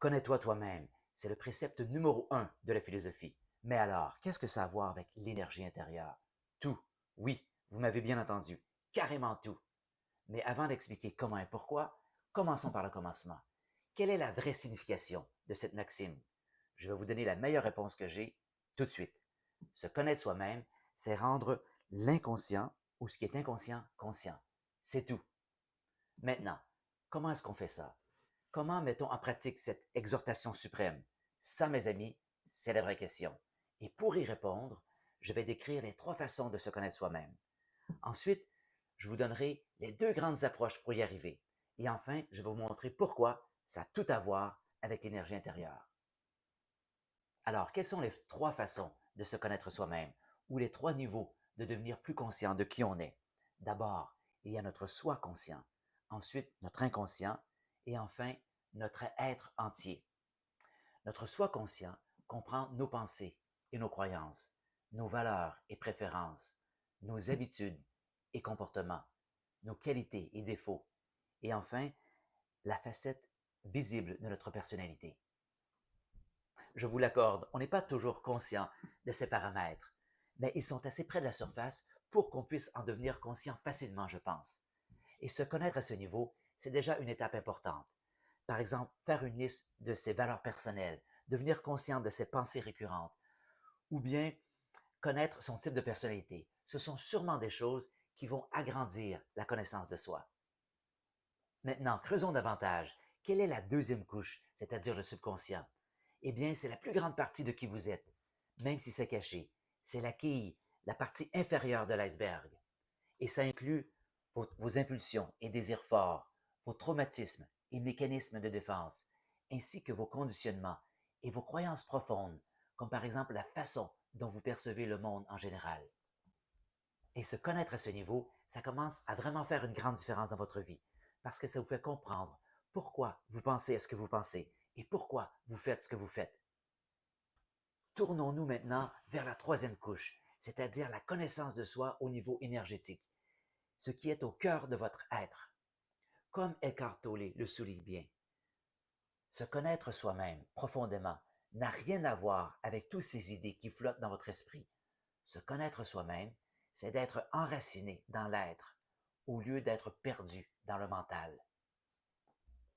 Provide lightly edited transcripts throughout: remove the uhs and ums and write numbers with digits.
Connais-toi toi-même, c'est le précepte numéro un de la philosophie. Mais alors, qu'est-ce que ça a à voir avec l'énergie intérieure? Tout. Oui, vous m'avez bien entendu. Carrément tout. Mais avant d'expliquer comment et pourquoi, commençons par le commencement. Quelle est la vraie signification de cette maxime? Je vais vous donner la meilleure réponse que j'ai tout de suite. Se connaître soi-même, c'est rendre l'inconscient ou ce qui est inconscient conscient. C'est tout. Maintenant, comment est-ce qu'on fait ça? Comment mettons en pratique cette exhortation suprême? Ça, mes amis, c'est la vraie question. Et pour y répondre, je vais décrire les trois façons de se connaître soi-même. Ensuite, je vous donnerai les deux grandes approches pour y arriver. Et enfin, je vais vous montrer pourquoi ça a tout à voir avec l'énergie intérieure. Alors, quelles sont les trois façons de se connaître soi-même ou les trois niveaux de devenir plus conscient de qui on est? D'abord, il y a notre soi conscient, ensuite notre inconscient et enfin notre être entier. Notre soi conscient comprend nos pensées et nos croyances, nos valeurs et préférences, nos habitudes et comportements, nos qualités et défauts, et enfin la facette visible de notre personnalité. Je vous l'accorde, on n'est pas toujours conscient de ces paramètres, mais ils sont assez près de la surface pour qu'on puisse en devenir conscient facilement, je pense. Et se connaître à ce niveau, c'est déjà une étape importante. Par exemple, faire une liste de ses valeurs personnelles, devenir conscient de ses pensées récurrentes, ou bien connaître son type de personnalité. Ce sont sûrement des choses qui vont agrandir la connaissance de soi. Maintenant, creusons davantage. Quelle est la deuxième couche, c'est-à-dire le subconscient? Eh bien, c'est la plus grande partie de qui vous êtes, même si c'est caché. C'est la quille, la partie inférieure de l'iceberg. Et ça inclut vos impulsions et désirs forts, vos traumatismes et mécanismes de défense, ainsi que vos conditionnements et vos croyances profondes, comme par exemple la façon dont vous percevez le monde en général. Et se connaître à ce niveau, ça commence à vraiment faire une grande différence dans votre vie, parce que ça vous fait comprendre pourquoi vous pensez à ce que vous pensez et pourquoi vous faites ce que vous faites. Tournons-nous maintenant vers la troisième couche, c'est-à-dire la connaissance de soi au niveau énergétique, ce qui est au cœur de votre être. Comme Eckhart Tolle le souligne bien, se connaître soi-même profondément n'a rien à voir avec toutes ces idées qui flottent dans votre esprit. Se connaître soi-même, c'est d'être enraciné dans l'être au lieu d'être perdu dans le mental.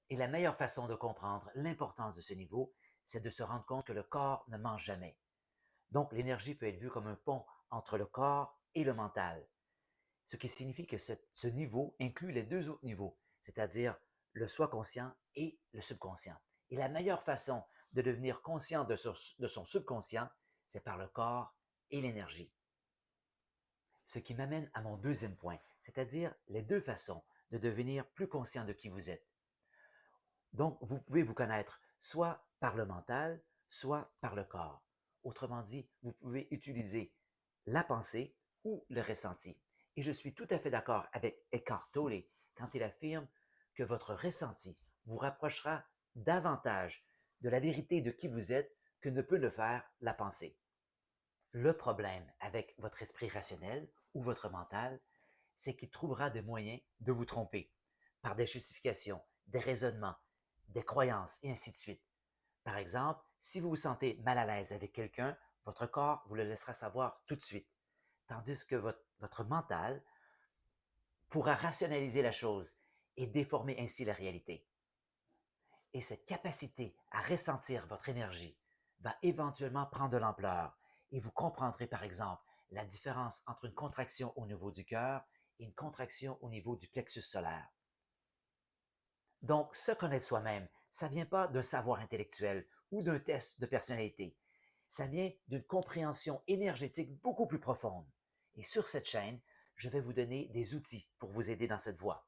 Et la meilleure façon de comprendre l'importance de ce niveau, c'est de se rendre compte que le corps ne ment jamais. Donc l'énergie peut être vue comme un pont entre le corps et le mental, ce qui signifie que ce niveau inclut les deux autres niveaux, c'est-à-dire le soi conscient et le subconscient. Et la meilleure façon de devenir conscient de son subconscient, c'est par le corps et l'énergie. Ce qui m'amène à mon deuxième point, c'est-à-dire les deux façons de devenir plus conscient de qui vous êtes. Donc, vous pouvez vous connaître soit par le mental, soit par le corps. Autrement dit, vous pouvez utiliser la pensée ou le ressenti. Et je suis tout à fait d'accord avec Eckhart Tolle quand il affirme que votre ressenti vous rapprochera davantage de la vérité de qui vous êtes que ne peut le faire la pensée. Le problème avec votre esprit rationnel ou votre mental, c'est qu'il trouvera des moyens de vous tromper par des justifications, des raisonnements, des croyances et ainsi de suite. Par exemple, si vous vous sentez mal à l'aise avec quelqu'un, votre corps vous le laissera savoir tout de suite, tandis que votre mental pourra rationaliser la chose et déformer ainsi la réalité. Et cette capacité à ressentir votre énergie va éventuellement prendre de l'ampleur et vous comprendrez par exemple la différence entre une contraction au niveau du cœur et une contraction au niveau du plexus solaire. Donc, se connaître soi-même, ça vient pas d'un savoir intellectuel ou d'un test de personnalité. Ça vient d'une compréhension énergétique beaucoup plus profonde. Et sur cette chaîne, je vais vous donner des outils pour vous aider dans cette voie.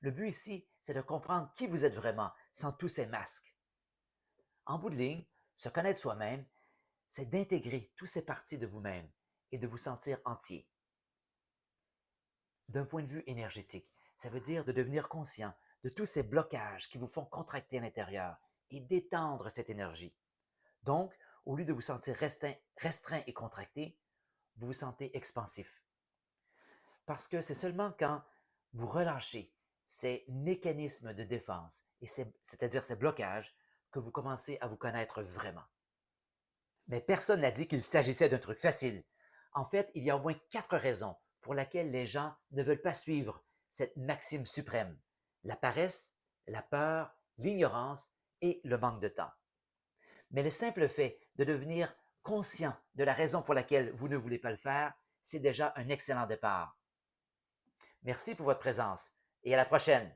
Le but ici, c'est de comprendre qui vous êtes vraiment sans tous ces masques. En bout de ligne, se connaître soi-même, c'est d'intégrer toutes ces parties de vous-même et de vous sentir entier. D'un point de vue énergétique, ça veut dire de devenir conscient de tous ces blocages qui vous font contracter à l'intérieur et d'étendre cette énergie. Donc, au lieu de vous sentir restreint et contracté, vous vous sentez expansif. Parce que c'est seulement quand vous relâchez ces mécanismes de défense, et c'est-à-dire ces blocages, que vous commencez à vous connaître vraiment. Mais personne n'a dit qu'il s'agissait d'un truc facile. En fait, il y a au moins 4 raisons pour lesquelles les gens ne veulent pas suivre cette maxime suprême. La paresse, la peur, l'ignorance et le manque de temps. Mais le simple fait de devenir conscient de la raison pour laquelle vous ne voulez pas le faire, c'est déjà un excellent départ. Merci pour votre présence et à la prochaine.